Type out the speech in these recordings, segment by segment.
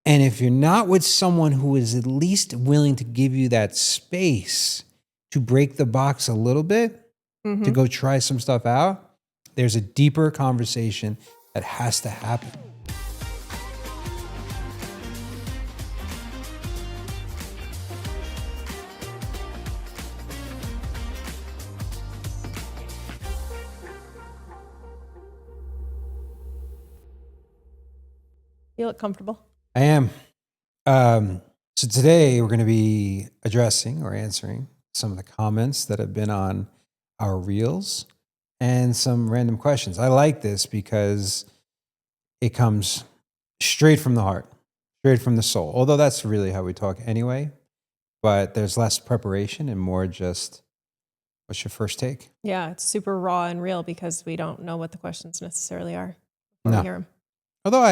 And if you're not with someone who is at least willing to give you that space to break the box a little bit, to go try some stuff out, there's a deeper conversation that has to happen. You look comfortable. I am. So today we're going to be addressing or answering some of the comments that have been on our reels and some random questions. I like this because it comes straight from the heart, straight from the soul. Although that's really how we talk anyway, but there's less preparation and more just, what's your first take? Yeah, it's super raw and real because we don't know what the questions necessarily are before No. we hear them. Although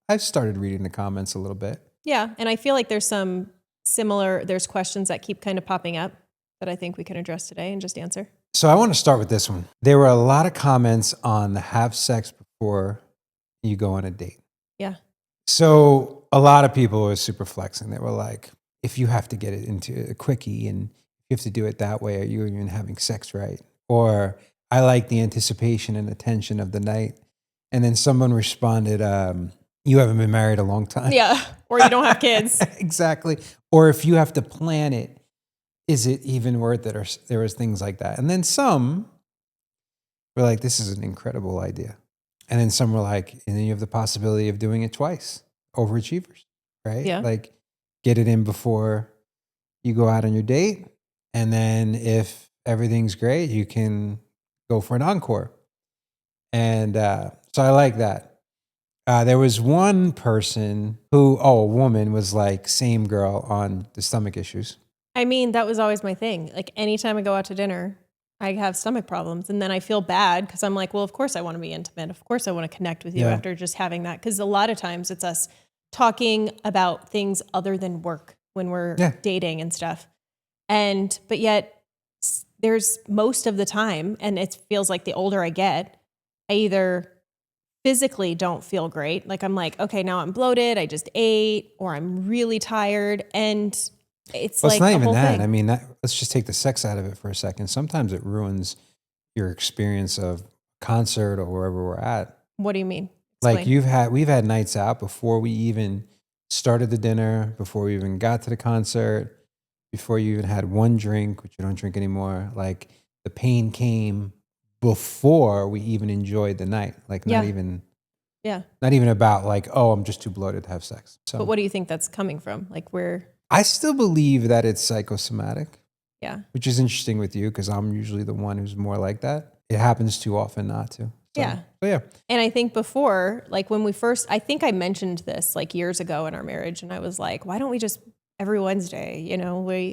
I've started reading the comments a little bit. Yeah, and I feel like there's some there's questions that keep kind of popping up that I think we can address today and just answer. So I want to start with this one. There were a lot of comments on the have sex before you go on a date. Yeah. So a lot of people were super flexing. They were like, if you have to get it into a quickie and you have to do it that way, are you even having sex right? Or I like the anticipation and the tension of the night. And then someone responded, you haven't been married a long time. Yeah, or you don't have kids. Exactly. Or if you have to plan it, is it even worth it? Or there was things like that. And then some were like, this is an incredible idea. And then some were like, and then you have the possibility of doing it twice. Overachievers, right? Yeah. Like get it in before you go out on your date. And then if everything's great, you can go for an encore. And so I like that. There was one person who, a woman was like, same girl on the stomach issues. I mean, that was always my thing. Like anytime I go out to dinner, I have stomach problems. And then I feel bad because I'm like, well, of course I want to be intimate. Of course I want to connect with you after just having that. Because a lot of times it's us talking about things other than work when we're dating and stuff. But yet there's most of the time, and it feels like the older I get, I either physically don't feel great. Like I'm like, okay, now I'm bloated. I just ate, or I'm really tired. And it's like not the even whole that. thing. I mean, let's just take the sex out of it for a second. Sometimes it ruins your experience of concert or wherever we're at. What do you mean? Explain. Like we've had nights out before we even started the dinner, before we even got to the concert, before you even had one drink, which you don't drink anymore. Like the pain came before we even enjoyed the night. Like not even about like, oh, I'm just too bloated to have sex. So, but what do you think that's coming from? Like I still believe that it's psychosomatic. Yeah. Which is interesting with you because I'm usually the one who's more like that. It happens too often not to. So, yeah. But yeah. And I think before, like when I think I mentioned this like years ago in our marriage, and I was like, why don't we just every Wednesday,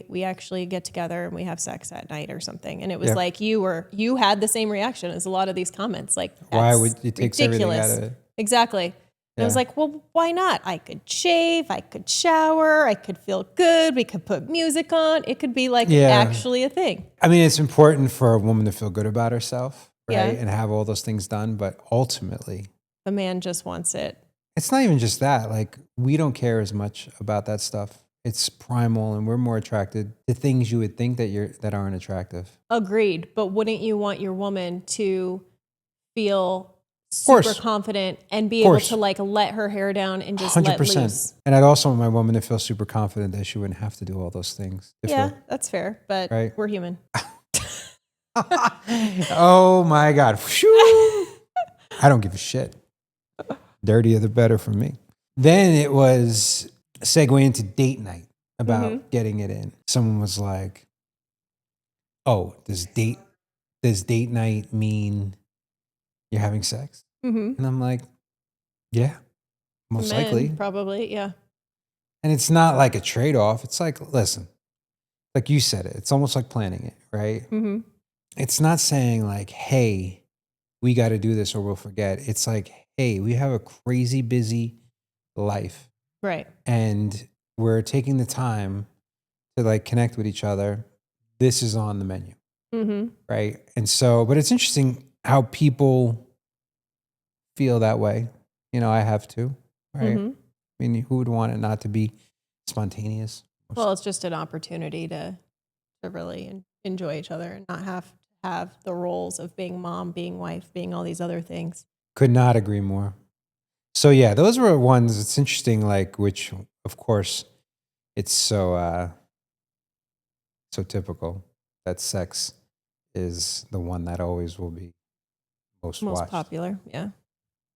we actually get together and we have sex at night or something. And it was like you had the same reaction as a lot of these comments. Like, why would it take everything out of it? Exactly. And I was like, well, why not? I could shave, I could shower, I could feel good, we could put music on. It could be like actually a thing. I mean, it's important for a woman to feel good about herself, right? Yeah. And have all those things done. But ultimately, the man just wants it. It's not even just that. Like, we don't care as much about that stuff. It's primal, and we're more attracted to things you would think that aren't attractive. Agreed. But wouldn't you want your woman to feel super confident and be able to like let her hair down and just 100%. Let loose? And I'd also want my woman to feel super confident that she wouldn't have to do all those things. Yeah, that's fair. But we're human. Oh my God. I don't give a shit. Dirtier the better for me. Then it was a segue into date night about getting it in. Someone was like, oh, does date night mean you're having sex? And I'm like, yeah, most likely. Probably, yeah. And it's not like a trade-off. It's like, listen, like you said it, it's almost like planning it, right? It's not saying like, hey, we got to do this or we'll forget. It's like, hey, we have a crazy busy life. Right. And we're taking the time to like connect with each other. This is on the menu. Right. And so, but it's interesting how people feel that way. I have to, right? I mean, who would want it not to be spontaneous? Well, it's just an opportunity to really enjoy each other and not have to have the roles of being mom, being wife, being all these other things. Could not agree more. So yeah, those were ones. It's interesting, like, which of course it's so typical that sex is the one that always will be most watched. Popular, yeah.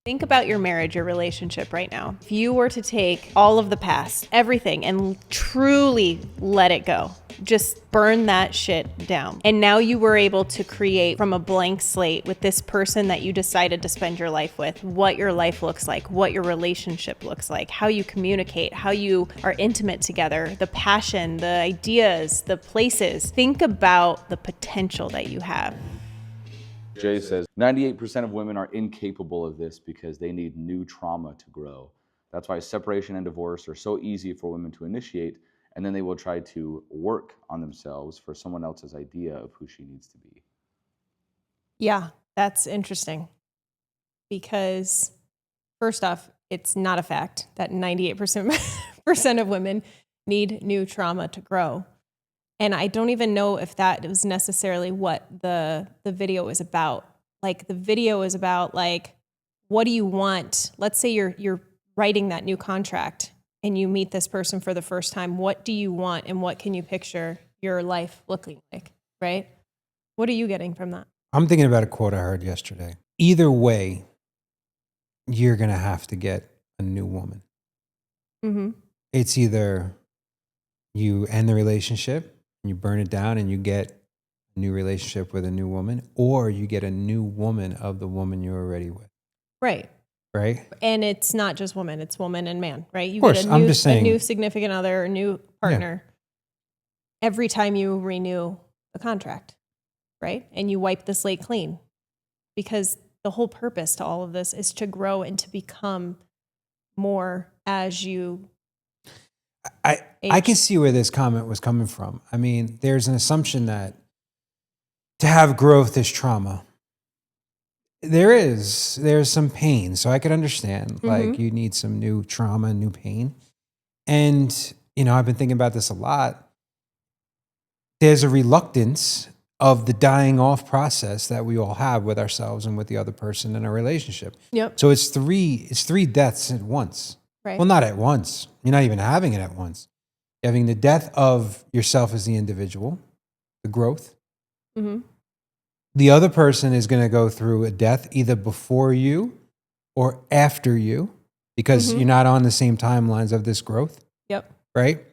Think about your marriage, your relationship right now. If you were to take all of the past, everything, and truly let it go, just burn that shit down. And now you were able to create from a blank slate with this person that you decided to spend your life with, what your life looks like, what your relationship looks like, how you communicate, how you are intimate together, the passion, the ideas, the places. Think about the potential that you have. Jay says 98% of women are incapable of this because they need new trauma to grow. That's why separation and divorce are so easy for women to initiate, and then they will try to work on themselves for someone else's idea of who she needs to be. Yeah, that's interesting. Because first off, it's not a fact that 98% of women need new trauma to grow. And I don't even know if that was necessarily what the video is about. Like the video is about like, what do you want? Let's say you're writing that new contract and you meet this person for the first time. What do you want and what can you picture your life looking like, right? What are you getting from that? I'm thinking about a quote I heard yesterday. Either way, you're going to have to get a new woman. Mm-hmm. It's either you end the relationship, you burn it down and you get a new relationship with a new woman, or you get a new woman of the woman you're already with. Right. Right? And it's not just woman, it's woman and man, right? You Of course, get I'm just saying, a new significant other, a new partner every time you renew a contract, right? And you wipe the slate clean, because the whole purpose to all of this is to grow and to become more as you I can see where this comment was coming from. I mean, there's an assumption that to have growth is trauma. There's some pain, so I could understand like you need some new trauma, new pain. And I've been thinking about this a lot. There's a reluctance of the dying off process that we all have with ourselves and with the other person in a relationship. Yep. So it's three deaths at once. Right. Well, not at once. You're not even having it at once. You're having the death of yourself as the individual, the growth. Mm-hmm. The other person is going to go through a death either before you or after you, because you're not on the same timelines of this growth. Yep. Right?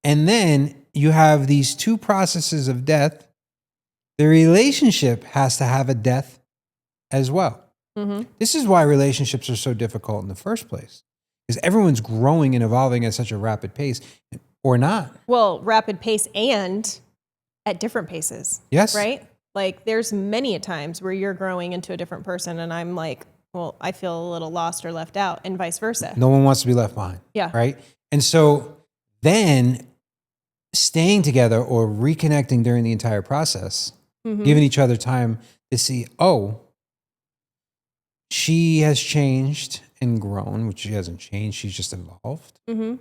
And then you have these two processes of death. The relationship has to have a death as well. Mm-hmm. This is why relationships are so difficult in the first place, because everyone's growing and evolving at such a rapid pace, or not. Well, rapid pace and at different paces. Yes. Right? Like there's many a times where you're growing into a different person and I'm like, well, I feel a little lost or left out, and vice versa. No one wants to be left behind. Yeah. Right? And so then staying together or reconnecting during the entire process, giving each other time to see, oh, she has changed and grown, which she hasn't changed. She's just evolved. Mm-hmm.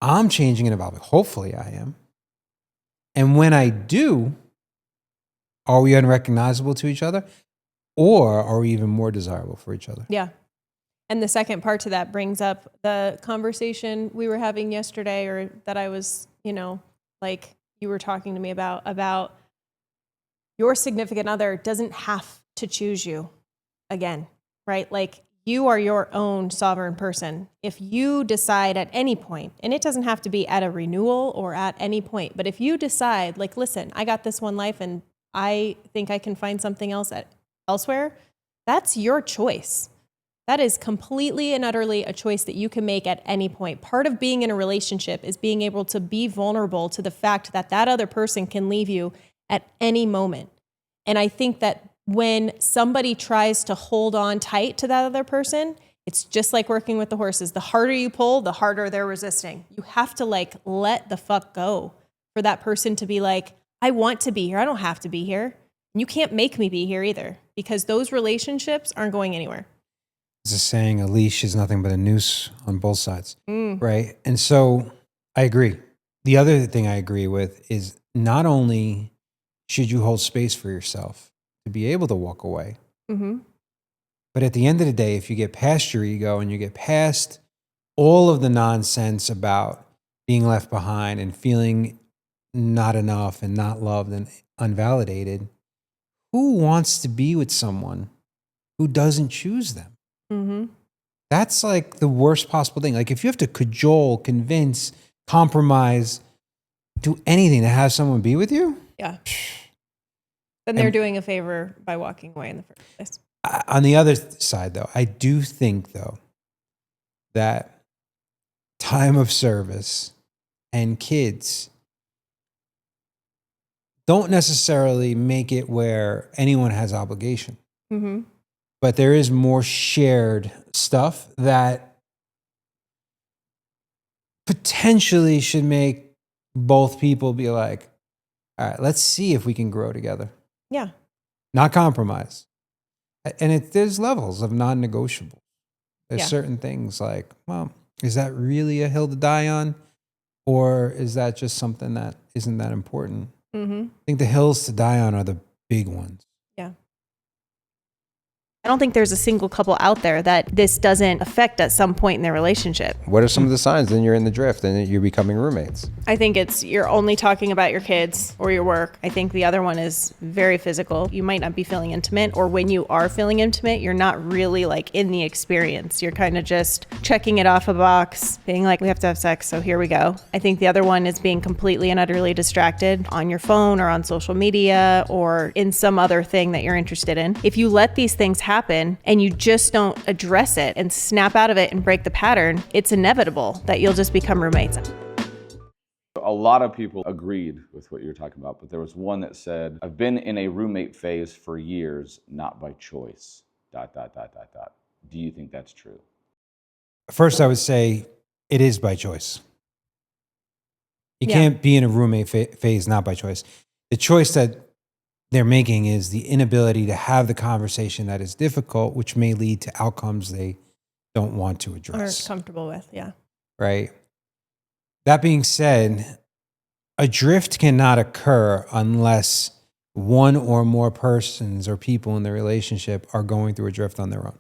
I'm changing and evolving. Hopefully I am. And when I do, are we unrecognizable to each other, or are we even more desirable for each other? Yeah. And the second part to that brings up the conversation we were having yesterday, or that I was, like you were talking to me about your significant other doesn't have to choose you again, right? Like you are your own sovereign person. If you decide at any point, and it doesn't have to be at a renewal or at any point, but if you decide like, listen, I got this one life and I think I can find something else elsewhere, that's your choice. That is completely and utterly a choice that you can make at any point. Part of being in a relationship is being able to be vulnerable to the fact that that other person can leave you at any moment. And I think that when somebody tries to hold on tight to that other person, it's just like working with the horses. The harder you pull, the harder they're resisting. You have to like let the fuck go for that person to be like, I want to be here. I don't have to be here. And you can't make me be here either, because those relationships aren't going anywhere. It's a saying, a leash is nothing but a noose on both sides, right? And so I agree. The other thing I agree with is not only should you hold space for yourself to be able to walk away, Mm-hmm. but at the end of the day, if you get past your ego and you get past all of the nonsense about being left behind and feeling not enough and not loved and unvalidated, who wants to be with someone who doesn't choose them? Mm-hmm. That's like the worst possible thing. Like if you have to cajole, convince, compromise, do anything to have someone be with you, Yeah. Then they're doing a favor by walking away in the first place. on the other side, though, I do think, though, that time of service and kids don't necessarily make it where anyone has obligation. Mm-hmm. But there is more shared stuff that potentially should make both people be like, all right, let's see if we can grow together, Yeah. not compromise. And there's levels of non-negotiable. There's Yeah. certain things like, well, is that really a hill to die on? Or is that just something that isn't that important? Mm-hmm. I think the hills to die on are the big ones. Yeah. I don't think there's a single couple out there that this doesn't affect at some point in their relationship. What are some of the signs? Then you're in the drift and you're becoming roommates. I think it's you're only talking about your kids or your work. I think the other one is very physical. You might not be feeling intimate, or when you are feeling intimate, you're not really like in the experience. You're kind of just checking it off a box, being like, we have to have sex, so here we go. I think the other one is being completely and utterly distracted on your phone or on social media or in some other thing that you're interested in. If you let these things happen and you just don't address it and snap out of it and break the pattern, it's inevitable that you'll just become roommates. A lot of people agreed with what you're talking about, but there was one that said, I've been in a roommate phase for years, not by choice, ... Do you think that's true? First, I would say it is by choice. You Yeah. can't be in a roommate phase not by choice. The choice that they're making is the inability to have the conversation that is difficult, which may lead to outcomes they don't want to Aren't address. comfortable with. Yeah. Right? That being said, a drift cannot occur unless one or more persons or people in the relationship are going through a drift on their own.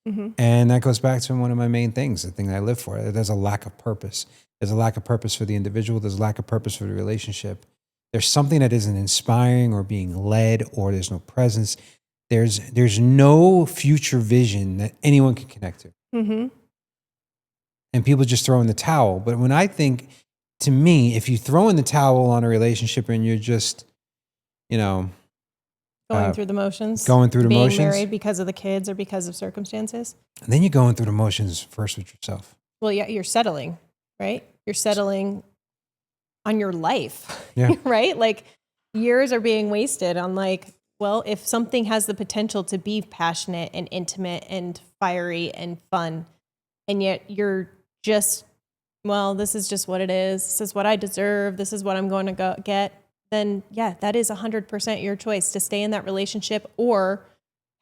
Mm-hmm. And that goes back to one of my main things, the thing I live for. There's a lack of purpose. There's a lack of purpose for the individual. There's a lack of purpose for the relationship. There's something that isn't inspiring or being led, or there's no presence. There's no future vision that anyone can connect to. Mm-hmm. And people just throw in the towel. But when I think, to me, if you throw in the towel on a relationship and you're just, Going through the motions. going through the being motions. married because of the kids or because of circumstances. then you're going through the motions first with yourself. Well, yeah, you're settling, right? You're settling on your life, Yeah. right? Like years are being wasted on like, well, if something has the potential to be passionate and intimate and fiery and fun, and yet you're just, well, this is just what it is. This is what I deserve. This is what I'm going to go get. Then yeah, that is 100% your choice to stay in that relationship or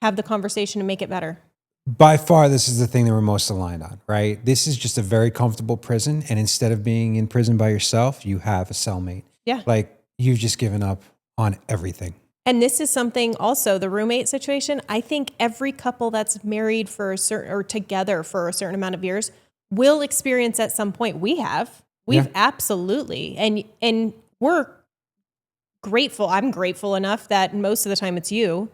have the conversation to make it better. By far, this is the thing that we're most aligned on, right? This is just a very comfortable prison. And instead of being in prison by yourself, you have a cellmate. Yeah. Like you've just given up on everything. And this is something also, the roommate situation, I think every couple that's married for a certain or together for a certain amount of years will experience at some point. We've Yeah. absolutely. And we're grateful. I'm grateful enough that most of the time it's you,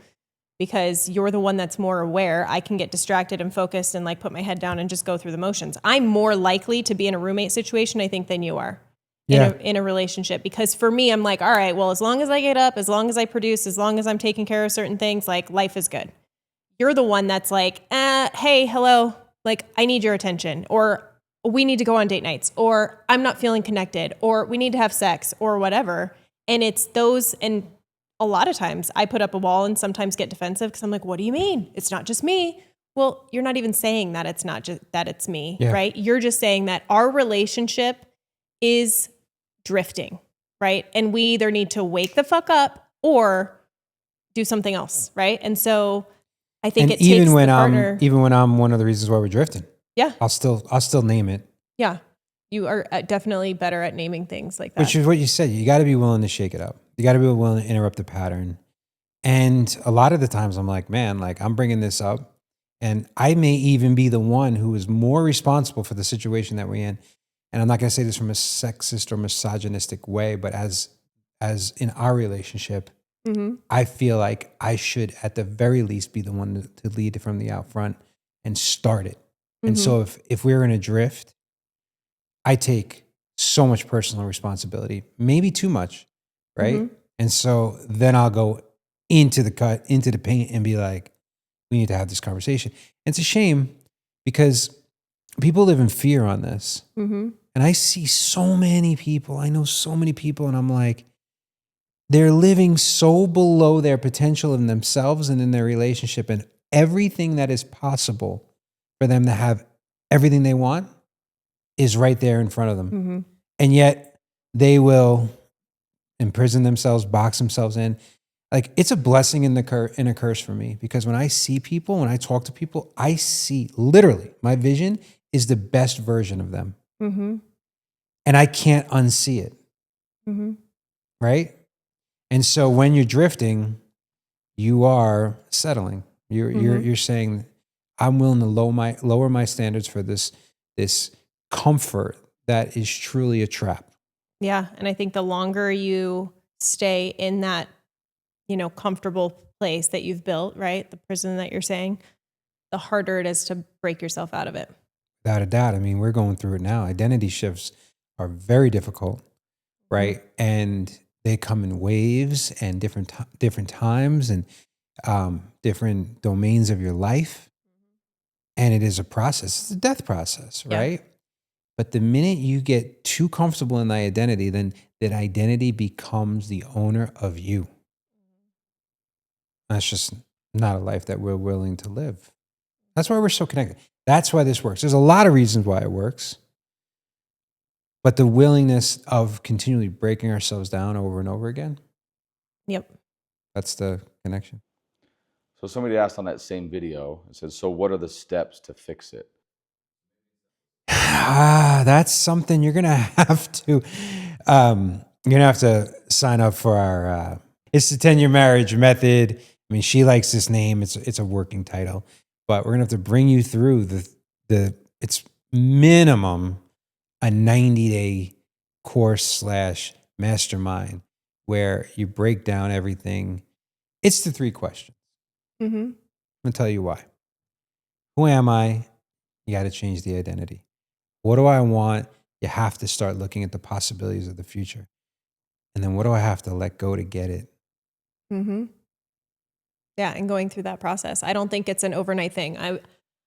because you're the one that's more aware. I can get distracted and focused and like put my head down and just go through the motions. I'm more likely to be in a roommate situation, I think, than you are in a relationship. Because for me, I'm like, all right, well, as long as I get up, as long as I produce, as long as I'm taking care of certain things, like life is good. You're the one that's like, hey, hello, like I need your attention, or we need to go on date nights, or I'm not feeling connected, or we need to have sex, or whatever. And it's those, and a lot of times I put up a wall and sometimes get defensive because I'm like, what do you mean? It's not just me. Well, you're not even saying that it's not just that it's me, right? You're just saying that our relationship is drifting, right? And we either need to wake the fuck up or do something else, right? And so I think And it takes even when the partner. even when I'm one of the reasons why we're drifting, Yeah. I'll still name it. Yeah. You are definitely better at naming things like that. Which is what you said. You got to be willing to shake it up. You got to be willing to interrupt the pattern. And a lot of the times I'm like, man, like I'm bringing this up and I may even be the one who is more responsible for the situation that we're in. And I'm not going to say this from a sexist or misogynistic way, but as in our relationship, I feel like I should at the very least be the one to lead it from the out front and start it. And so if we're in a drift, I take so much personal responsibility, maybe too much, right? And so then I'll go into the paint and be like, we need to have this conversation. And it's a shame because people live in fear on this. And I see so many people, I know so many people, and I'm like, they're living so below their potential in themselves and in their relationship, and everything that is possible for them to have everything they want is right there in front of them. And yet they will imprison themselves, box themselves in. Like it's a blessing and a curse for me because when I see people, when I talk to people, I see literally my vision is the best version of them. And I can't unsee it. Right? And so when you're drifting, you are settling. You're saying, I'm willing to lower my standards for this comfort that is truly a trap. Yeah. And I think the longer you stay in that, comfortable place that you've built, right? The prison that you're saying, the harder it is to break yourself out of it. Without a doubt. I mean, we're going through it now. Identity shifts are very difficult, right? And they come in waves and different times and different domains of your life. And it is a process. It's a death process, right? But the minute you get too comfortable in that identity, then that identity becomes the owner of you. That's just not a life that we're willing to live. That's why we're so connected. That's why this works. There's a lot of reasons why it works. But the willingness of continually breaking ourselves down over and over again. Yep. That's the connection. So somebody asked on that same video, it says, so what are the steps to fix it? That's something you're gonna have to sign up for our it's the 10-year marriage method. I mean, she likes this name. It's a working title, but we're gonna have to bring you through the it's minimum a 90-day course / mastermind where you break down everything. It's the 3 questions. I'm gonna tell you why. Who am I? You got to change the identity. What do I want? You have to start looking at the possibilities of the future. And then what do I have to let go to get it? Yeah, and going through that process. I don't think it's an overnight thing.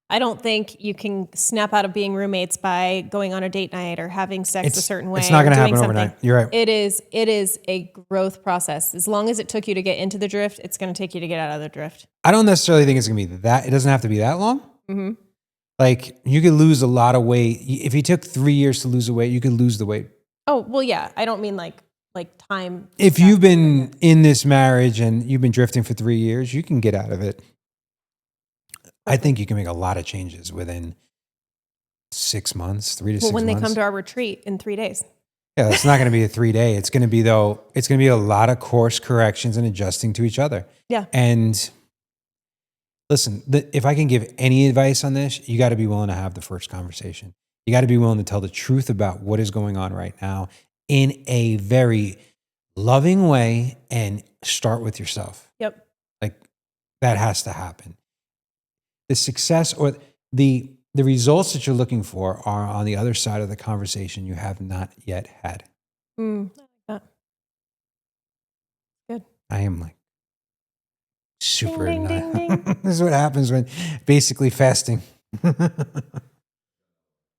I don't think you can snap out of being roommates by going on a date night or having sex a certain way. It's not going to or doing happen something. overnight. You're right. It is a growth process. As long as it took you to get into the drift, it's going to take you to get out of the drift. I don't necessarily think it's going to be that. It doesn't have to be that long. Like you could lose a lot of weight. If you took 3 years to lose the weight, you could lose the weight. Oh, well, yeah. I don't mean like time. If you've been in this marriage and you've been drifting for 3 years, you can get out of it. I think you can make a lot of changes within 6 months, 3 to 6 months. Well, when they come to our retreat in 3 days. Yeah, it's not going to be a 3-day. It's going to be a lot of course corrections and adjusting to each other. Yeah. And listen, if I can give any advice on this, you got to be willing to have the first conversation. You got to be willing to tell the truth about what is going on right now in a very loving way and start with yourself. Yep. Like that has to happen. The success or the results that you're looking for are on the other side of the conversation you have not yet had. Good. I am like super. Ding, ding, ding, ding. This is what happens when basically fasting.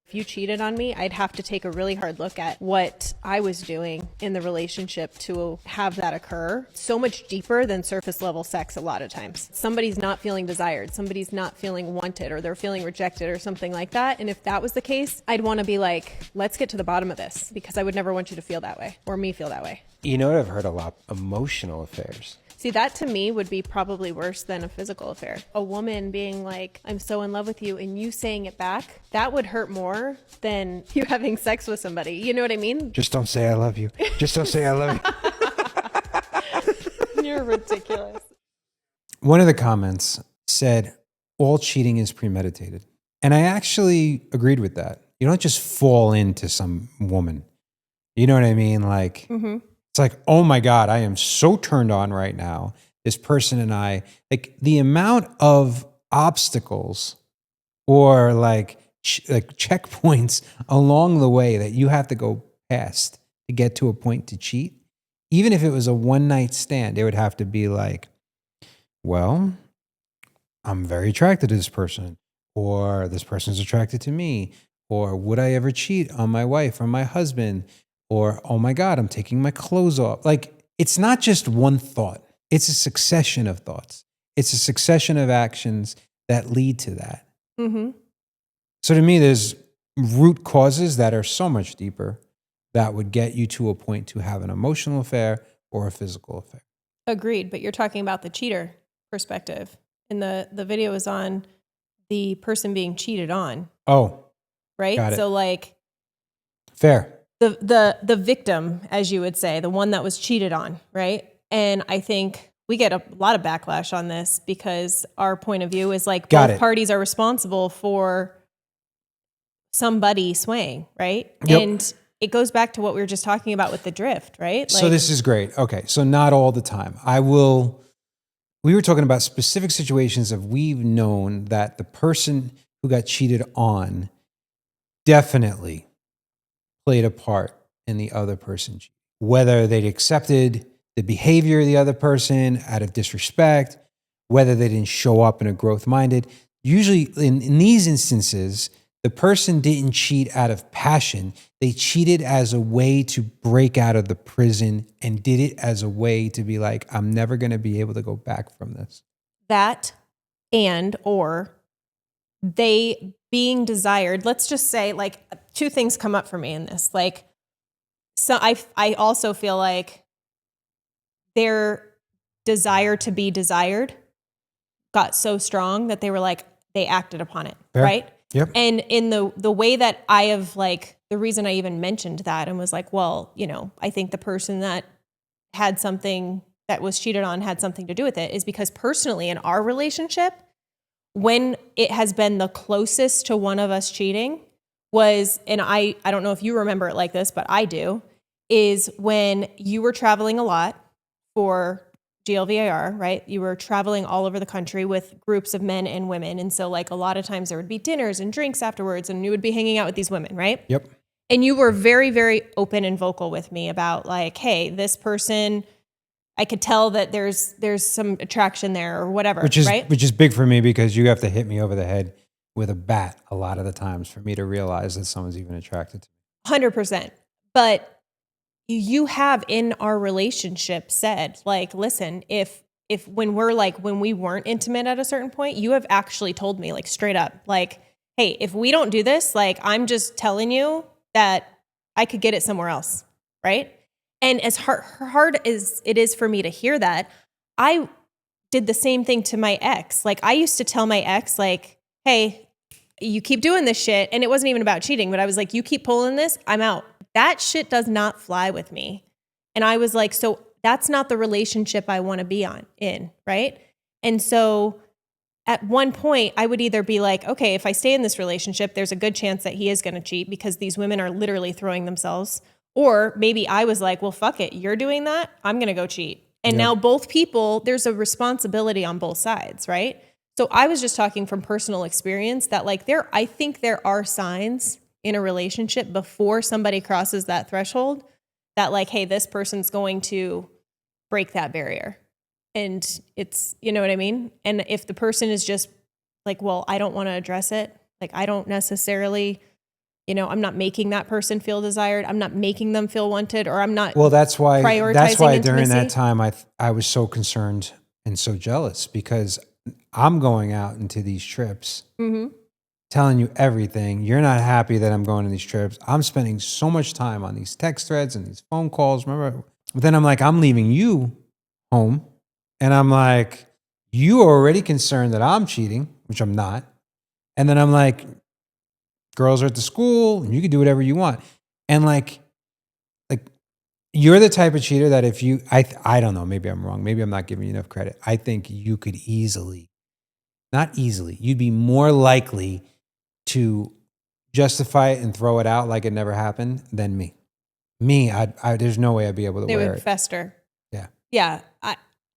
If you cheated on me, I'd have to take a really hard look at what I was doing in the relationship to have that occur. So much deeper than surface level sex a lot of times. Somebody's not feeling desired, somebody's not feeling wanted, or they're feeling rejected or something like that. And if that was the case, I'd want to be like, let's get to the bottom of this, because I would never want you to feel that way or me feel that way. You know what I've heard a lot? Emotional affairs. See, that to me would be probably worse than a physical affair. A woman being like, I'm so in love with you, and you saying it back, that would hurt more than you having sex with somebody. You know what I mean? Just don't say I love you. Just don't say I love you. You're ridiculous. One of the comments said, all cheating is premeditated. And I actually agreed with that. You don't just fall into some woman. You know what I mean? Like, it's like, oh my God, I am so turned on right now. This person and I, like the amount of obstacles or like checkpoints along the way that you have to go past to get to a point to cheat. Even if it was a one night stand, it would have to be like, well, I'm very attracted to this person, or this person's attracted to me, or would I ever cheat on my wife or my husband? Or, oh my God, I'm taking my clothes off. Like, it's not just one thought. It's a succession of thoughts. It's a succession of actions that lead to that. So to me, there's root causes that are so much deeper that would get you to a point to have an emotional affair or a physical affair. Agreed. But you're talking about the cheater perspective. And the video is on the person being cheated on. Oh, right? got it. So like fair. The victim, as you would say, the one that was cheated on, right? And I think we get a lot of backlash on this because our point of view is like both parties are responsible for somebody swaying, right? Yep. And it goes back to what we were just talking about with the drift, right? So this is great. Okay, so not all the time. We were talking about specific situations of we've known that the person who got cheated on definitely played a part in the other person, whether they'd accepted the behavior of the other person out of disrespect, whether they didn't show up in a growth-minded. Usually in these instances, the person didn't cheat out of passion. They cheated as a way to break out of the prison and did it as a way to be like, I'm never going to be able to go back from this. That or they being desired. Let's just say like two things come up for me in this. Like, so I also feel like their desire to be desired got so strong that they were like, they acted upon it. Fair. Right. Yep. And in the way that I have like, the reason I even mentioned that and was like, well, you know, I think the person that had something that was cheated on had something to do with it is because personally in our relationship, when it has been the closest to one of us cheating was, and I don't know if you remember it like this, but I do, is when you were traveling a lot for GLVAR, right? You were traveling all over the country with groups of men and women. And so like a lot of times there would be dinners and drinks afterwards and you would be hanging out with these women, right? Yep. And you were very, very open and vocal with me about like, hey, this person, I could tell that there's some attraction there or whatever, which is right? Which is big for me because you have to hit me over the head with a bat a lot of the times for me to realize that someone's even attracted to me. 100%. But you have in our relationship said like, listen, if when we weren't intimate at a certain point, you have actually told me like straight up, like, hey, if we don't do this, like I'm just telling you that I could get it somewhere else, right? And as hard as it is for me to hear that, I did the same thing to my ex. Like I used to tell my ex like, hey, you keep doing this shit. And it wasn't even about cheating, but I was like, you keep pulling this, I'm out. That shit does not fly with me. And I was like, so that's not the relationship I want to be in, right? And so at one point I would either be like, okay, if I stay in this relationship, there's a good chance that he is going to cheat because these women are literally throwing themselves. Or maybe I was like, well, fuck it. You're doing that. I'm going to go cheat. And now both people, there's a responsibility on both sides, right? So I was just talking from personal experience that like I think there are signs in a relationship before somebody crosses that threshold that like, hey, this person's going to break that barrier. And it's, you know what I mean? And if the person is just like, well, I don't want to address it. Like, I don't necessarily, you know, I'm not making that person feel desired. I'm not making them feel wanted, or I'm not. Well, that's why prioritizing during that intimacy. time I was so concerned and so jealous because I'm going out into these trips, telling you everything. You're not happy that I'm going on these trips. I'm spending so much time on these text threads and these phone calls. Remember? But then I'm like, I'm leaving you home And I'm like, you are already concerned that I'm cheating, which I'm not. And then I'm like, girls are at the school and you can do whatever you want. And like you're the type of cheater that if you, I don't know, maybe I'm wrong. Maybe I'm not giving you enough credit. I think you could not easily, you'd be more likely to justify it and throw it out like it never happened than me. There's no way I'd be able to They wear would it. fester. Yeah. Yeah.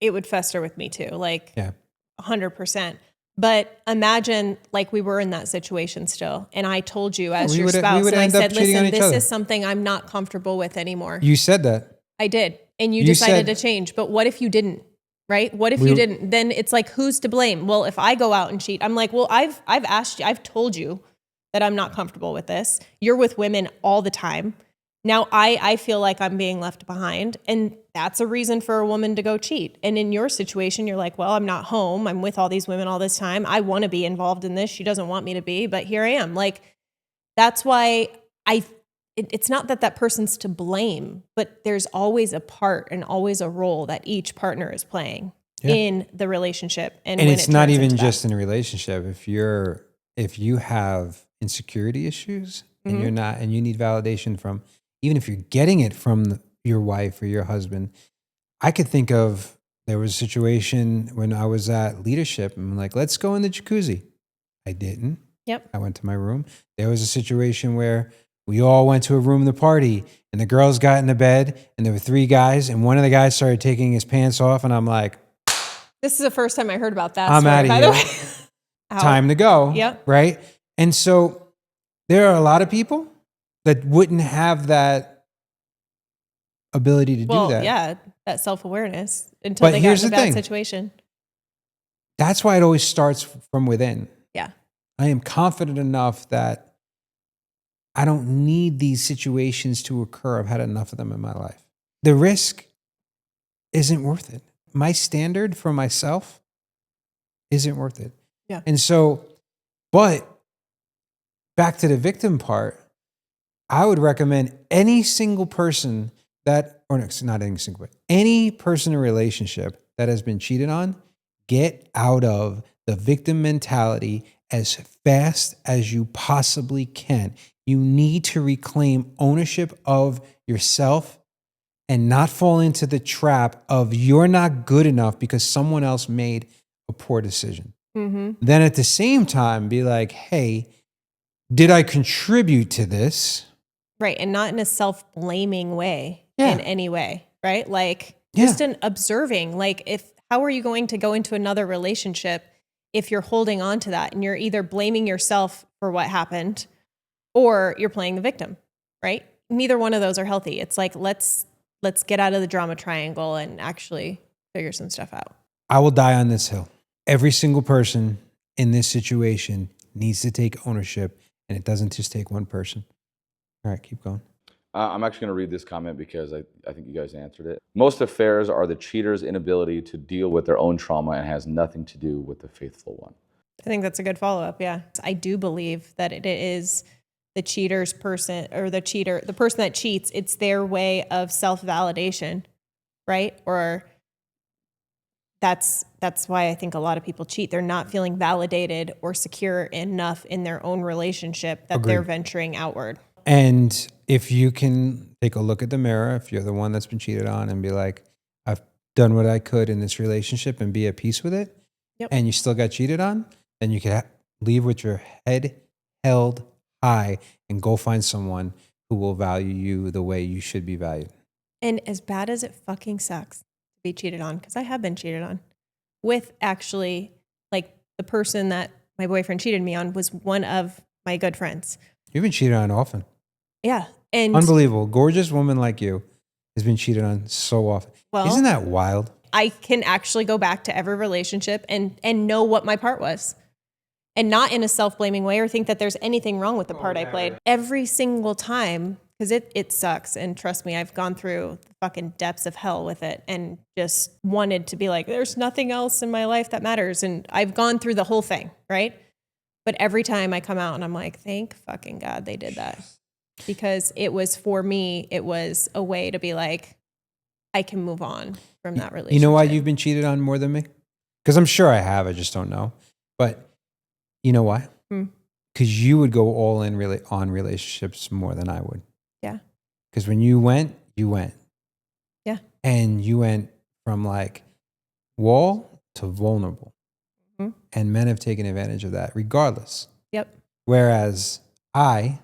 It would fester with me too. Like, Yeah. 100%. But imagine like we were in that situation still. And I told you as we your would- we spouse, would and I end up said, cheating on listen, each this other." is something I'm not comfortable with anymore. You said that. I did. And you You decided said- to change. But what if you didn't? Right? What if you didn't? Then it's like, who's to blame? Well, if I go out and cheat, I'm like, well, I've asked you, I've told you that I'm not comfortable with this. You're with women all the time. Now I feel like I'm being left behind, and that's a reason for a woman to go cheat. And in your situation, you're like, well, I'm not home. I'm with all these women all this time. I want to be involved in this. She doesn't want me to be, but here I am. Like, that's why it's not that person's to blame, but there's always a part and always a role that each partner is playing in the relationship. And when it's it not turns even into just that. in a relationship. If you have insecurity issues and you're not, and you need validation from, even if you're getting it from your wife or your husband, I could think of, there was a situation when I was at leadership and I'm like, let's go in the jacuzzi. I didn't. Yep. I went to my room. There was a situation where we all went to a room to party and the girls got in the bed and there were 3 guys and one of the guys started taking his pants off and I'm like, This is the first time I heard about that. I'm story, outta by here. the way. Ow. time to go. Yep. Right. And so there are a lot of people that wouldn't have that ability to Well, do that. yeah, that self-awareness until But they got here's in a the bad thing. situation. That's why it always starts from within. Yeah. I am confident enough that I don't need these situations to occur. I've had enough of them in my life. The risk isn't worth it. My standard for myself isn't worth it. Yeah. And so, but back to the victim part, I would recommend any single person that, or no, not any single, but any person in a relationship that has been cheated on, get out of the victim mentality as fast as you possibly can. You need to reclaim ownership of yourself and not fall into the trap of you're not good enough because someone else made a poor decision. Then at the same time, be like, hey, did I contribute to this? Right. And not in a self-blaming way Yeah. in any way. Right. Like Yeah. just an observing, like how are you going to go into another relationship if you're holding on to that and you're either blaming yourself for what happened or you're playing the victim, right? Neither one of those are healthy. It's like, let's get out of the drama triangle and actually figure some stuff out. I will die on this hill. Every single person in this situation needs to take ownership, and it doesn't just take one person. All right, keep going. I'm actually going to read this comment because I think you guys answered it. Most affairs are the cheater's inability to deal with their own trauma and has nothing to do with the faithful one. I think that's a good follow-up. Yeah. I do believe that it is the cheater's person or the person that cheats. It's their way of self-validation, right? Or that's why I think a lot of people cheat. They're not feeling validated or secure enough in their own relationship that they're venturing outward. And if you can take a look at the mirror, if you're the one that's been cheated on, and be like, I've done what I could in this relationship and be at peace with it, and you still got cheated on, then you can leave with your head held high and go find someone who will value you the way you should be valued. And as bad as it fucking sucks to be cheated on, because I have been cheated on with actually, like, the person that my boyfriend cheated me on was one of my good friends. You've been cheated on often. Yeah. And Unbelievable. Gorgeous woman like you has been cheated on so often. Well, isn't that wild? I can actually go back to every relationship and know what my part was. And not in a self-blaming way or think that there's anything wrong with the part I played. Every single time, because it sucks. And trust me, I've gone through the fucking depths of hell with it and just wanted to be like, there's nothing else in my life that matters. And I've gone through the whole thing, right? But every time I come out and I'm like, thank fucking God they did that. Because it was, for me, it was a way to be like, I can move on from that relationship. You know why you've been cheated on more than me? Because I'm sure I have. I just don't know. But you know why? Because you would go all in really on relationships more than I would. Yeah. Because when you went, you went. Yeah. And you went from like wall to vulnerable. And men have taken advantage of that regardless. Yep. Whereas I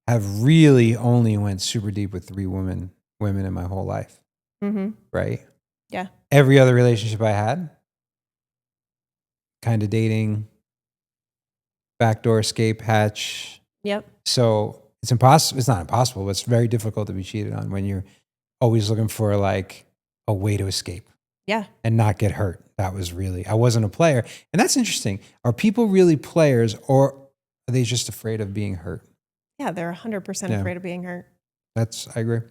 have really only went super deep with 3 women in my whole life. Right? Yeah. Every other relationship I had, kind of dating, backdoor escape hatch. Yep. So it's impossible. It's not impossible, but it's very difficult to be cheated on when you're always looking for like a way to escape. Yeah. And not get hurt. That was really, I wasn't a player. And that's interesting. Are people really players or are they just afraid of being hurt? Yeah, they're 100% afraid of being hurt. I agree.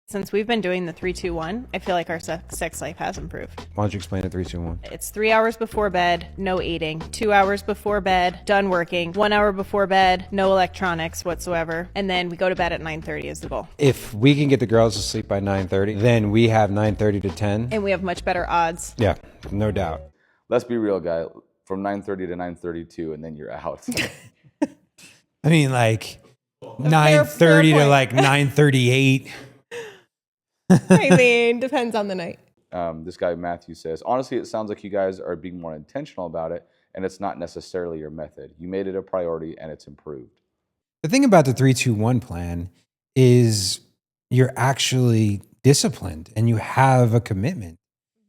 Since we've been doing the 3-2-1, I feel like our sex life has improved. Why don't you explain it 3, 2, 1? It's 3 hours before bed, no eating. 2 hours before bed, done working. 1 hour before bed, no electronics whatsoever. And then we go to bed at 9:30 is the goal. If we can get the girls to sleep by 9:30, then we have 9:30 to 10. And we have much better odds. Yeah, no doubt. Let's be real, guy. From 9:30 to 9:32, and then you're out. I mean, like 9:30 to like 9:38. I mean, depends on the night. This guy, Matthew, says, honestly, it sounds like you guys are being more intentional about it, and it's not necessarily your method. You made it a priority, and it's improved. The thing about the 3-2-1 plan is you're actually disciplined and you have a commitment,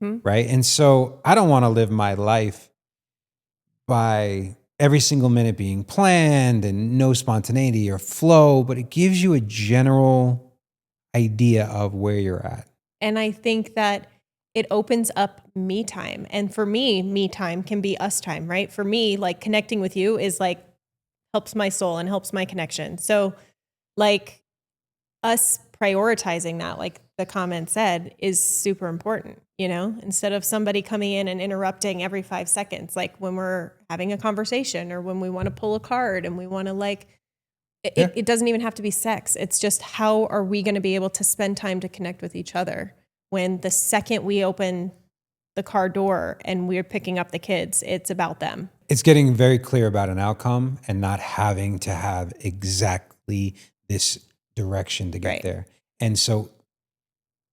right? And so I don't want to live my life by every single minute being planned and no spontaneity or flow, but it gives you a general idea of where you're at. And I think that it opens up me time. And for me time can be us time, right? For me, like connecting with you is like helps my soul and helps my connection. So like us prioritizing that, like the comment said, is super important, you know, instead of somebody coming in and interrupting every 5 seconds, like when we're having a conversation or when we want to pull a card and we want to like, it doesn't even have to be sex. It's just how are we going to be able to spend time to connect with each other when the second we open the car door and we're picking up the kids, it's about them. It's getting very clear about an outcome and not having to have exactly this direction to get there. And so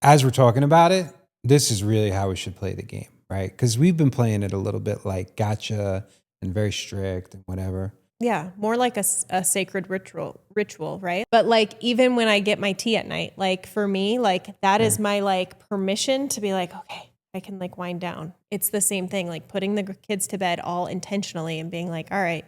as we're talking about it, this is really how we should play the game, right? Because we've been playing it a little bit like gotcha and very strict and whatever. Yeah, more like a sacred ritual, right? But like even when I get my tea at night, like for me, like that is my like permission to be like, okay, I can like wind down. It's the same thing, like putting the kids to bed all intentionally and being like, all right,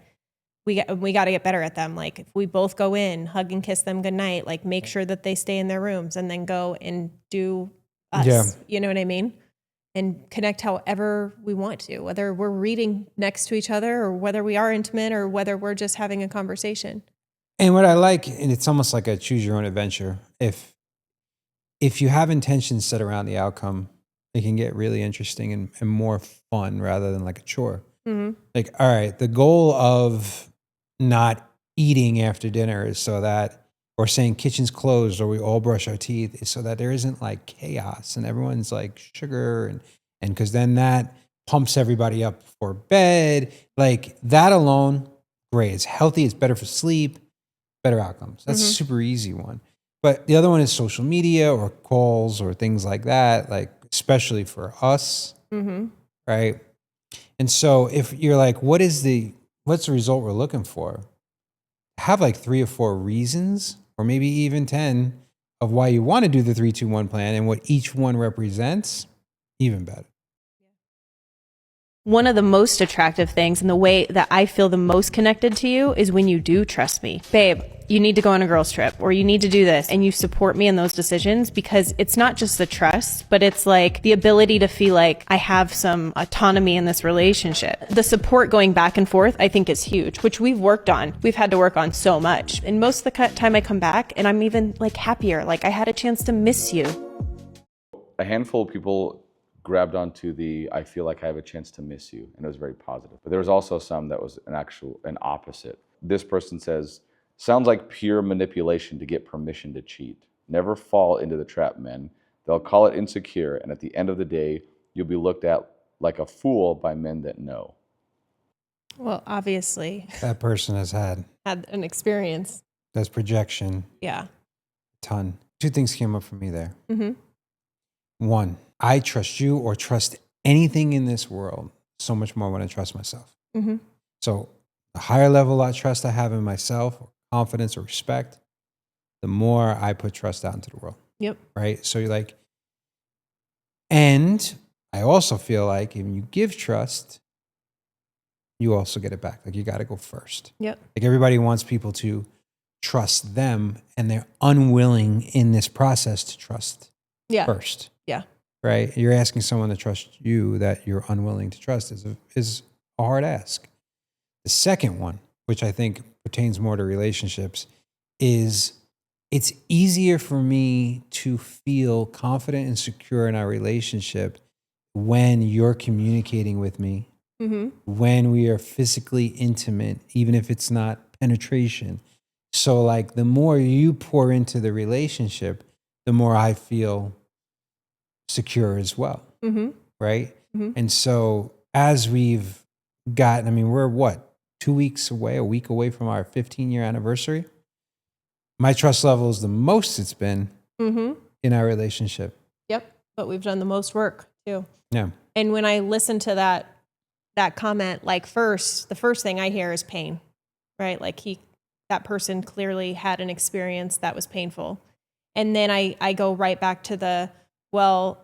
we got to get better at them. Like if we both go in, hug and kiss them goodnight, like make sure that they stay in their rooms and then go and do us. Yeah. You know what I mean? And connect however we want to, whether we're reading next to each other or whether we are intimate or whether we're just having a conversation. And what I like, and it's almost like a choose your own adventure. If you have intentions set around the outcome, it can get really interesting and more fun rather than like a chore. Like, all right, the goal of not eating after dinner is so that, or saying kitchen's closed or we all brush our teeth is so that there isn't like chaos and everyone's like sugar and because then that pumps everybody up for bed. Like that alone, great. It's healthy. It's better for sleep, better outcomes. That's a super easy one. But the other one is social media or calls or things like that, like especially for us, right? And so if you're like, what's the result we're looking for? Have like 3 or 4 reasons or maybe even 10 of why you want to do the 3-2-1 plan and what each one represents, even better. One of the most attractive things and the way that I feel the most connected to you is when you do trust me. Babe, you need to go on a girls trip or you need to do this, and you support me in those decisions because it's not just the trust, but it's like the ability to feel like I have some autonomy in this relationship. The support going back and forth, I think is huge, which we've worked on. We've had to work on so much. And most of the time I come back and I'm even like happier. Like I had a chance to miss you. A handful of people grabbed onto the I feel like I have a chance to miss you, and it was very positive. But there was also some that was an opposite. This person says, sounds like pure manipulation to get permission to cheat. Never fall into the trap, men. They'll call it insecure, and at the end of the day, you'll be looked at like a fool by men that know. Well, obviously, That person has had. had an experience. That's projection. Yeah. Ton. Two things came up for me there. Mm-hmm. One, I trust you or trust anything in this world so much more when I trust myself. Mm-hmm. So the higher level of trust I have in myself, or confidence or respect, the more I put trust out into the world. Yep. Right? So you're like, and I also feel like if you give trust, you also get it back. Like you got to go first. Yep. Like everybody wants people to trust them, and they're unwilling in this process to trust Yeah. first. Yeah. Right? You're asking someone to trust you that you're unwilling to trust is a hard ask. The second one, which I think pertains more to relationships, is it's easier for me to feel confident and secure in our relationship when you're communicating with me, Mm-hmm. when we are physically intimate, even if it's not penetration. So like the more you pour into the relationship, the more I feel secure as well. Mm-hmm. Right? Mm-hmm. And so as we've gotten, I mean, we're what, 2 weeks away, a week away from our 15-year anniversary. My trust level is the most it's been Mm-hmm. in our relationship. Yep. But we've done the most work too. Yeah. And when I listen to that comment, like the first thing I hear is pain, right? Like that person clearly had an experience that was painful. And then I go right back to well,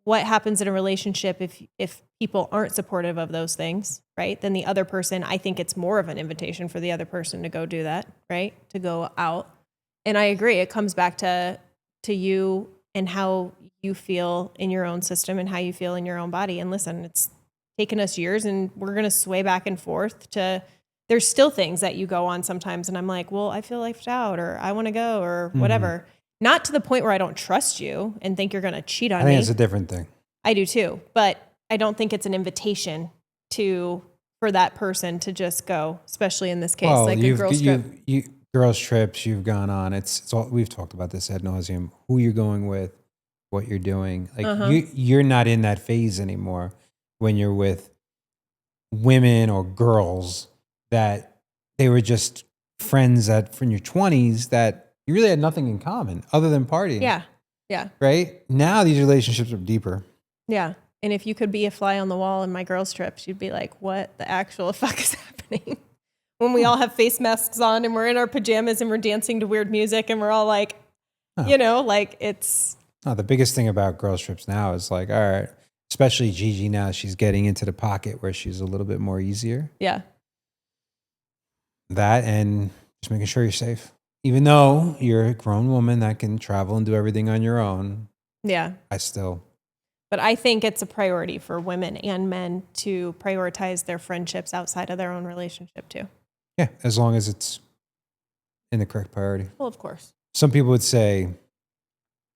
what happens in a relationship if people aren't supportive of those things, right? Then the other person, I think it's more of an invitation for the other person to go do that, right? To go out. And I agree. It comes back to you and how you feel in your own system and how you feel in your own body. And listen, it's taken us years and we're going to sway back and forth there's still things that you go on sometimes. And I'm like, well, I feel left out or I want to go or whatever. Not to the point where I don't trust you and think you're going to cheat on me. I think it's a different thing. I do too. But I don't think it's an invitation for that person to just go, especially in this case, like a girl's trip. Girls trips you've gone on. It's all, we've talked about this ad nauseum, who you're going with, what you're doing. Like you're not in that phase anymore when you're with women or girls that they were just friends from your 20s that you really had nothing in common other than partying. Yeah. Yeah. Right? Now these relationships are deeper. Yeah. And if you could be a fly on the wall in my girls' trips, you'd be like, what the actual fuck is happening? When we all have face masks on and we're in our pajamas and we're dancing to weird music and we're all like, like it's. No, the biggest thing about girls trips now is like, all right, especially Gigi now, she's getting into the pocket where she's a little bit more easier. Yeah. That and just making sure you're safe. Even though you're a grown woman that can travel and do everything on your own. Yeah. But I think it's a priority for women and men to prioritize their friendships outside of their own relationship too. Yeah, as long as it's in the correct priority. Well, of course. Some people would say,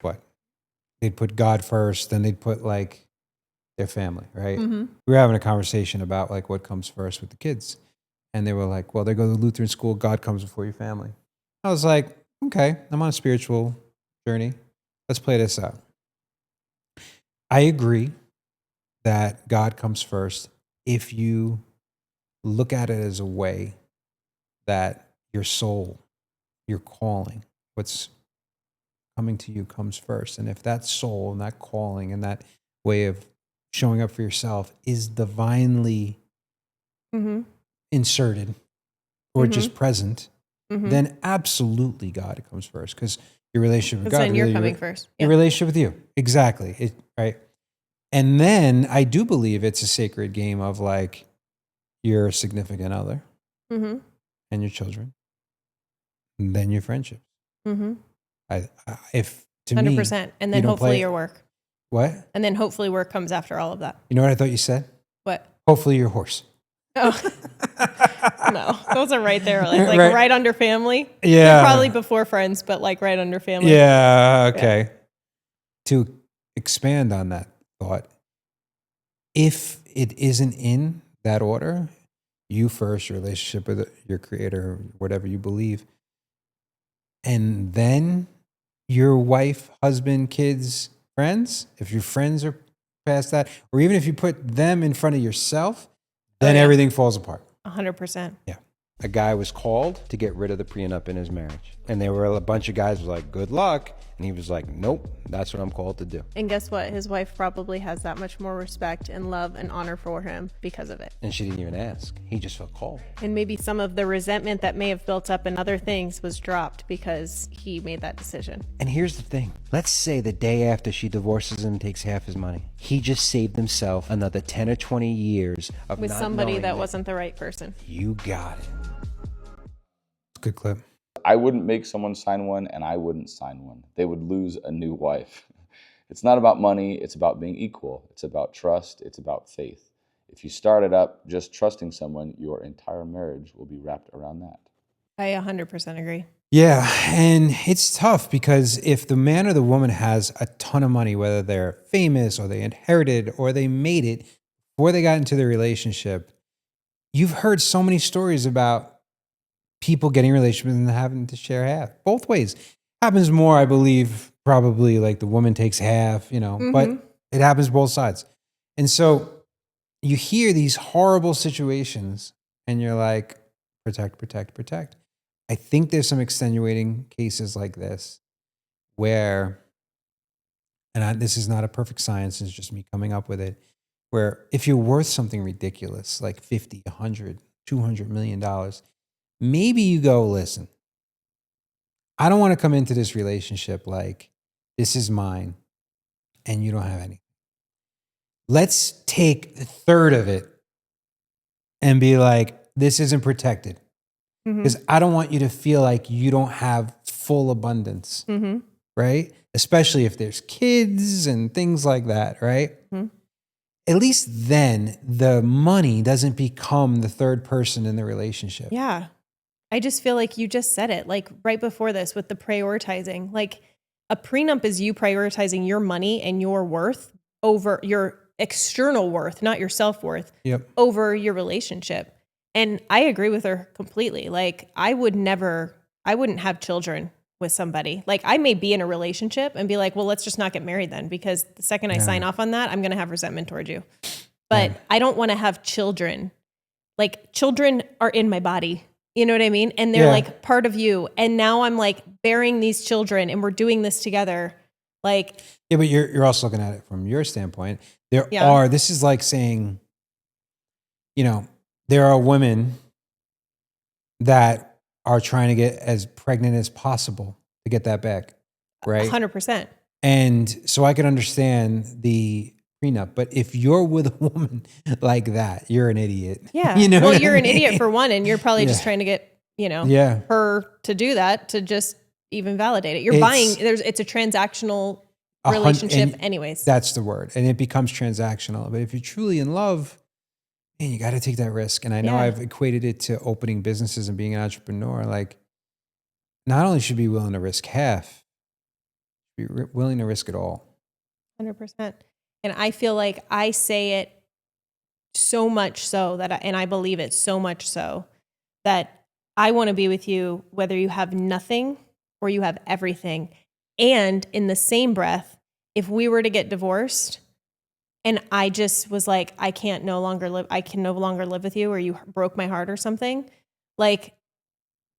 what? They'd put God first, then they'd put like their family, right? Mm-hmm. We were having a conversation about like what comes first with the kids. And they were like, well, they go to Lutheran school, God comes before your family. I was like, okay, I'm on a spiritual journey. Let's play this out. I agree that God comes first if you look at it as a way that your soul, your calling, what's coming to you comes first. And if that soul and that calling and that way of showing up for yourself is divinely inserted or just present, then absolutely God comes first because your relationship with God. Then you're coming first. Your relationship with you. Exactly. Right. And then I do believe it's a sacred game of like your significant other and your children, and then your friendships. If to 100%. me, And then hopefully your work. What? And then hopefully work comes after all of that. You know what I thought you said? What? Hopefully your horse. Oh. No, those are right there. Like right under family. Yeah. They're probably before friends, but like right under family. Yeah. Okay. Yeah. To expand on that thought, if it isn't in that order, you first, your relationship with your creator, whatever you believe, and then your wife, husband, kids, friends, if your friends are past that, or even if you put them in front of yourself, then yeah. everything falls apart. 100%. Yeah. A guy was called to get rid of the prenup in his marriage. And there were a bunch of guys was like, good luck. And he was like, nope, that's what I'm called to do. And guess what? His wife probably has that much more respect and love and honor for him because of it. And she didn't even ask. He just felt called. And maybe some of the resentment that may have built up in other things was dropped because he made that decision. And here's the thing. Let's say the day after she divorces him, takes half his money. He just saved himself another 10 or 20 years of With not somebody knowing that wasn't the right person. You got it. Good clip. I wouldn't make someone sign one, and I wouldn't sign one. They would lose a new wife. It's not about money. It's about being equal. It's about trust. It's about faith. If you start it up just trusting someone, your entire marriage will be wrapped around that. I 100% agree. Yeah, and it's tough because if the man or the woman has a ton of money, whether they're famous or they inherited or they made it before they got into the relationship, you've heard so many stories about people getting relationships and having to share half. Both ways. Happens more, I believe, probably like the woman takes half, but it happens both sides. And so you hear these horrible situations and you're like, protect, protect, protect. I think there's some extenuating cases like this where, this is not a perfect science, it's just me coming up with it, where if you're worth something ridiculous, like 50, 100, $200 million, maybe you go, listen, I don't want to come into this relationship like this is mine and you don't have any. Let's take a third of it and be like, this isn't protected. Because I don't want you to feel like you don't have full abundance, right? Especially if there's kids and things like that, right? At least then the money doesn't become the third person in the relationship. Yeah. I just feel like you just said it, like right before this with the prioritizing. Like a prenup is you prioritizing your money and your worth over your external worth, not your self-worth, over your relationship. And I agree with her completely. Like I wouldn't have children with somebody. Like I may be in a relationship and be like, well, let's just not get married then, because the second I sign off on that, I'm going to have resentment towards you. But I don't want to have children. Like children are in my body. You know what I mean? And they're like part of you. And now I'm like bearing these children and we're doing this together. Like, yeah, but you're also looking at it from your standpoint. This is like saying, there are women that are trying to get as pregnant as possible to get that back, right? 100%. And so I can understand the prenup, but if you're with a woman like that, you're an idiot. Yeah. Well, you're an idiot for one, and you're probably just trying to get, her to do that, to just even validate it. It's a transactional relationship anyways. That's the word. And it becomes transactional. But if you're truly in love, man, you got to take that risk. And I know I've equated it to opening businesses and being an entrepreneur. Like, not only should you be willing to risk half, be willing to risk it all. 100%. And I feel like I say it so much so and I believe it so much so that I want to be with you whether you have nothing or you have everything. And in the same breath, if we were to get divorced and I just was like, I can no longer live with you, or you broke my heart or something, like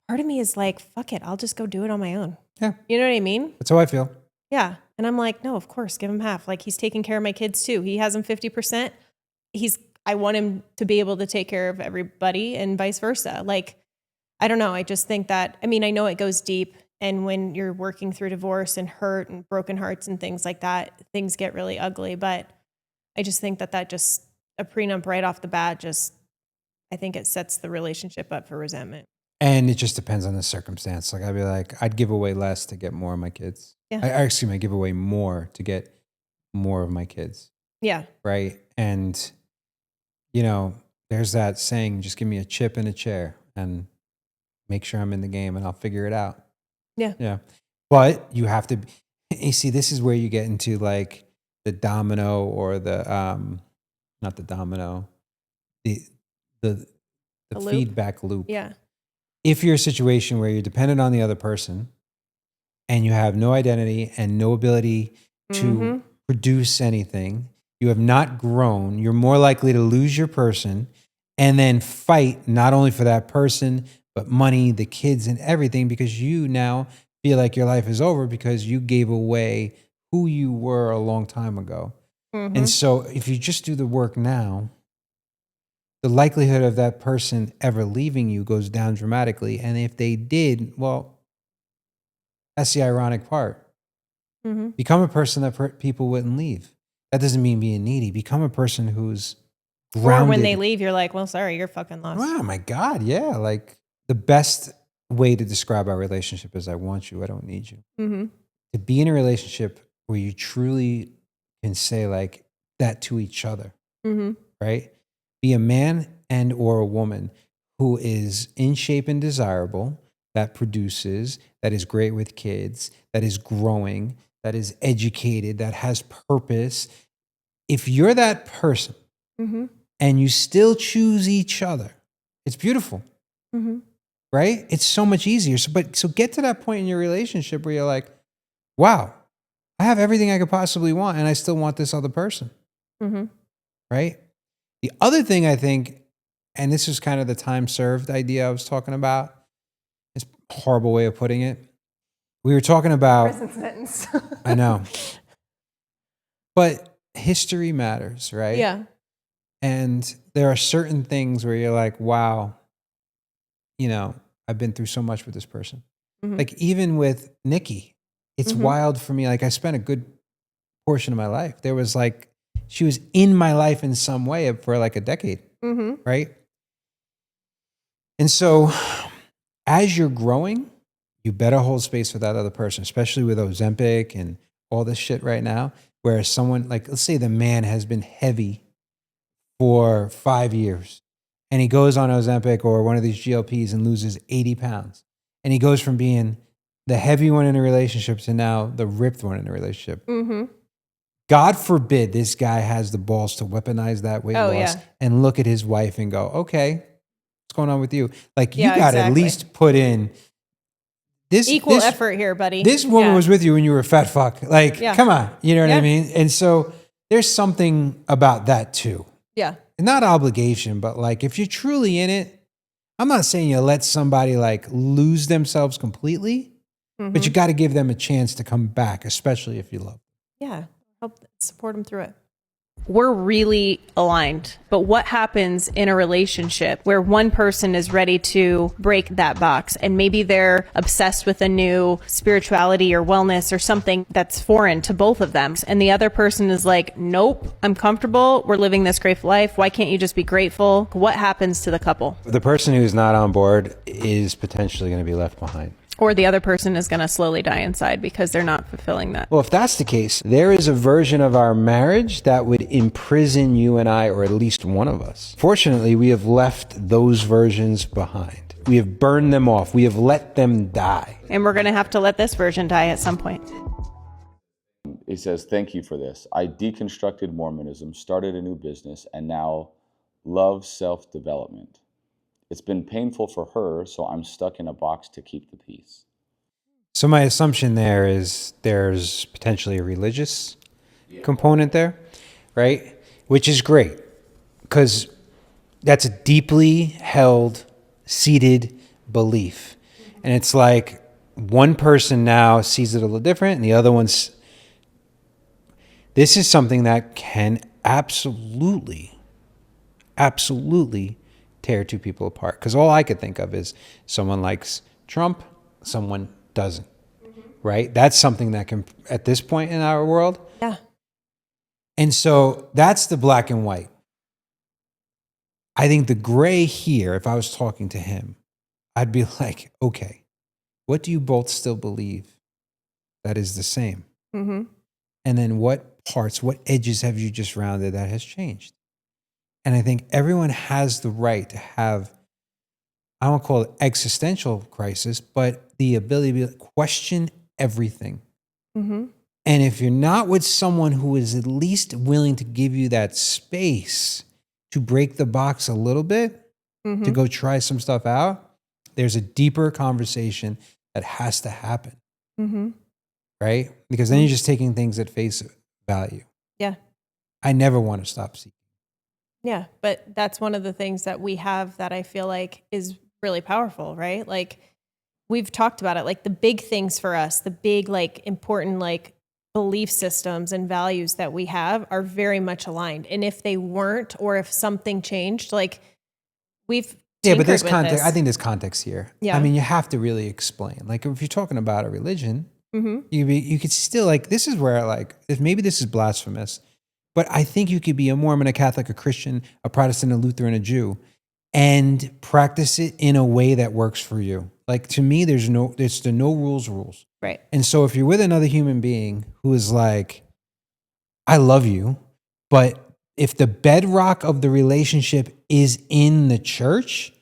part of me is like, fuck it, I'll just go do it on my own. Yeah. You know what I mean? That's how I feel. Yeah. And I'm like, no, of course, give him half. Like he's taking care of my kids too. He has them 50%. I want him to be able to take care of everybody and vice versa. Like, I don't know. I just think that, I know it goes deep. And when you're working through divorce and hurt and broken hearts and things like that, things get really ugly. But I just think that just a prenup right off the bat, I think it sets the relationship up for resentment. And it just depends on the circumstance. Like I'd be like, I'd give away less to get more of my kids. Yeah. I give away more to get more of my kids. Yeah. Right. And, there's that saying, just give me a chip and a chair and make sure I'm in the game and I'll figure it out. Yeah. Yeah. But you have to, you see, this is where you get into like the domino or not the domino, the feedback loop. Yeah. If you're a situation where you're dependent on the other person and you have no identity and no ability to produce anything. You have not grown. You're more likely to lose your person and then fight not only for that person, but money, the kids, and everything, because you now feel like your life is over because you gave away who you were a long time ago. And so if you just do the work now, the likelihood of that person ever leaving you goes down dramatically. And if they did, well, that's the ironic part. Become a person that people wouldn't leave. That doesn't mean being needy. Become a person who's grounded. Or when they leave, you're like, well, sorry, you're fucking lost. Oh my God, yeah. Like the best way to describe our relationship is I want you, I don't need you. To be in a relationship where you truly can say like that to each other, right? Be a man and or a woman who is in shape and desirable, that produces, that is great with kids, that is growing, that is educated, that has purpose. If you're that person and you still choose each other, it's beautiful, right? It's so much easier. So get to that point in your relationship where you're like, wow, I have everything I could possibly want and I still want this other person, right? The other thing I think, and this is kind of the time served idea I was talking about, it's a horrible way of putting it. We were talking about, Prison sentence. I know, but history matters, right? Yeah. And there are certain things where you're like, wow, I've been through so much with this person. Like even with Nikki, it's wild for me. Like I spent a good portion of my life. There was like, she was in my life in some way for like a decade, right? And so as you're growing, you better hold space for that other person, especially with Ozempic and all this shit right now, where someone like, let's say the man has been heavy for 5 years and he goes on Ozempic or one of these GLPs and loses 80 pounds. And he goes from being the heavy one in a relationship to now the ripped one in a relationship. God forbid this guy has the balls to weaponize that weight loss and look at his wife and go, okay, what's going on with you? Like you got to at least put in this Equal effort here, buddy. This woman was with you when you were a fat fuck. Like, come on. You know what I mean? And so there's something about that too. Yeah. Not obligation, but like if you're truly in it, I'm not saying you let somebody like lose themselves completely, but you got to give them a chance to come back, especially if you love them. Yeah. Help support them through it. We're really aligned. But what happens in a relationship where one person is ready to break that box and maybe they're obsessed with a new spirituality or wellness or something that's foreign to both of them, and the other person is like, nope, I'm comfortable. We're living this great life. Why can't you just be grateful? What happens to the couple? The person who's not on board is potentially going to be left behind. Or the other person is going to slowly die inside because they're not fulfilling that. Well, if that's the case, there is a version of our marriage that would imprison you and I, or at least one of us. Fortunately, we have left those versions behind. We have burned them off. We have let them die. And we're going to have to let this version die at some point. He says, thank you for this. I deconstructed Mormonism, started a new business, and now love self-development. It's been painful for her, so I'm stuck in a box to keep the peace. So my assumption there is there's potentially a religious component there, right? Which is great because that's a deeply held, seated belief. And it's like one person now sees it a little different and the other one's... This is something that can absolutely tear two people apart. Because all I could think of is someone likes Trump, someone doesn't, right? That's something that can, at this point in our world. Yeah. And so that's the black and white. I think the gray here, if I was talking to him, I'd be like, okay, what do you both still believe that is the same? And then what parts, what edges have you just rounded that has changed? And I think everyone has the right to have, I don't call it existential crisis, but the ability to question everything. And if you're not with someone who is at least willing to give you that space to break the box a little bit, to go try some stuff out, there's a deeper conversation that has to happen. Right? Because then you're just taking things at face value. Yeah. I never want to stop seeking. Yeah. But that's one of the things that we have that I feel like is really powerful, right? Like we've talked about it, like the big things for us, the big, like important, like belief systems and values that we have are very much aligned. And if they weren't, or if something changed, like we've Yeah, but there's tinkered with context. this. I think there's context here. Yeah. I mean, you have to really explain. Like if you're talking about a religion, Mm-hmm. you could still like, this is where like, maybe this is blasphemous, but I think you could be a Mormon, a Catholic, a Christian, a Protestant, a Lutheran, a Jew, and practice it in a way that works for you. Like to me, there's the no rules. Right. And so if you're with another human being who is like, I love you, but if the bedrock of the relationship is in the church,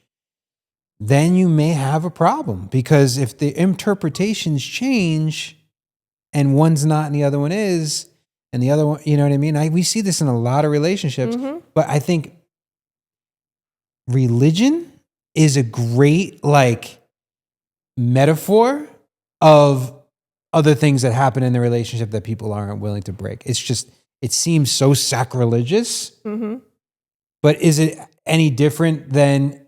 then you may have a problem, because if the interpretations change and one's not and the other one is, and the other one, you know what I mean? We see this in a lot of relationships, but I think religion is a great like metaphor of other things that happen in the relationship that people aren't willing to break. It's just, it seems so sacrilegious, but is it any different than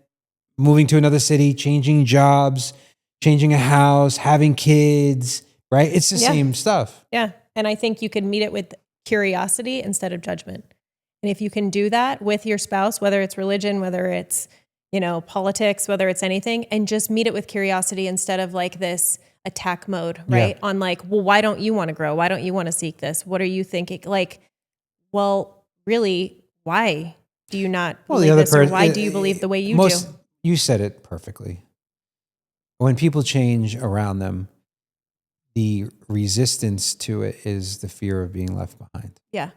moving to another city, changing jobs, changing a house, having kids, right? It's the same stuff. Yeah. And I think you could meet it with curiosity instead of judgment. And if you can do that with your spouse, whether it's religion, whether it's, politics, whether it's anything, and just meet it with curiosity instead of like this attack mode, right? Yeah. On like, well, why don't you want to grow? Why don't you want to seek this? What are you thinking? Like, well, really, why do you not believe this? Or why do you believe the way you do? You said it perfectly. When people change around them, the resistance to it is the fear of being left behind. Yeah.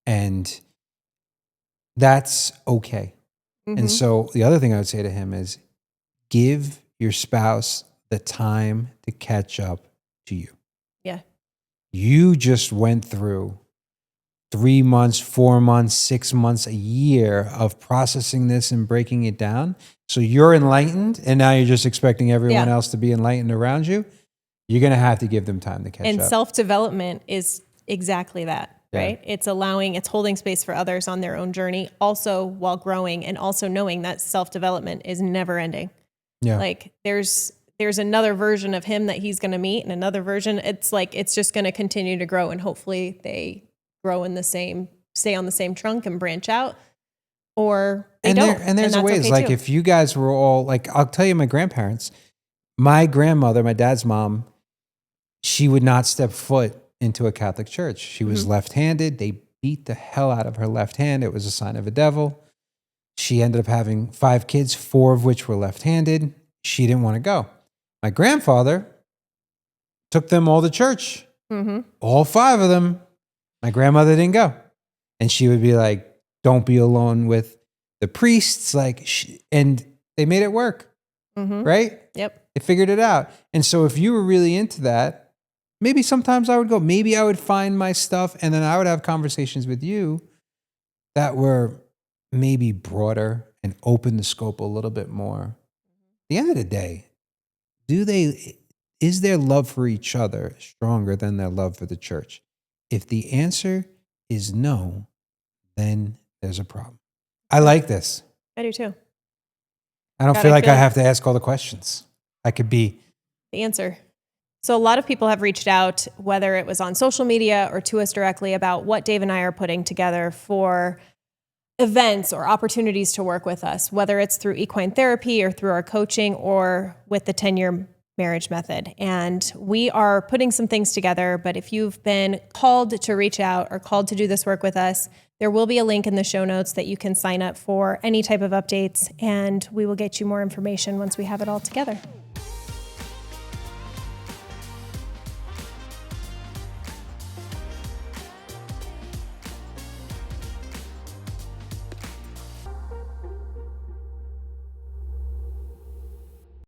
And that's okay. And so the other thing I would say to him is give your spouse the time to catch up to you. Yeah. You just went through 3 months, 4 months, 6 months, a year of processing this and breaking it down. So you're enlightened, and now you're just expecting everyone else to be enlightened around you. You're going to have to give them time to catch up. And self-development is exactly that, right? It's holding space for others on their own journey, also while growing, and also knowing that self-development is never ending. Yeah. Like there's another version of him that he's going to meet, and another version. It's like, it's just going to continue to grow, and hopefully they grow stay on the same trunk and branch out, or they don't. And there's that's ways, okay like too. if you guys were all like, I'll tell you, my grandparents, my grandmother, my dad's mom, she would not step foot into a Catholic church. She was left-handed. They beat the hell out of her left hand. It was a sign of a devil. She ended up having 5 kids, 4 of which were left-handed. She didn't want to go. My grandfather took them all to church, all 5 of them. My grandmother didn't go. And she would be like, don't be alone with the priests. And they made it work, right? Yep. They figured it out. And so if you were really into that, maybe sometimes I would go. Maybe I would find my stuff, and then I would have conversations with you that were maybe broader and open the scope a little bit more. At the end of the day, is their love for each other stronger than their love for the church? If the answer is no, then there's a problem. I like this. I do too. I don't God, feel I like feel- I have to ask all the questions. I could be. The answer. So a lot of people have reached out, whether it was on social media or to us directly, about what Dave and I are putting together for events or opportunities to work with us, whether it's through equine therapy or through our coaching or with the 10-year marriage method. And we are putting some things together, but if you've been called to reach out or called to do this work with us, there will be a link in the show notes that you can sign up for any type of updates, and we will get you more information once we have it all together.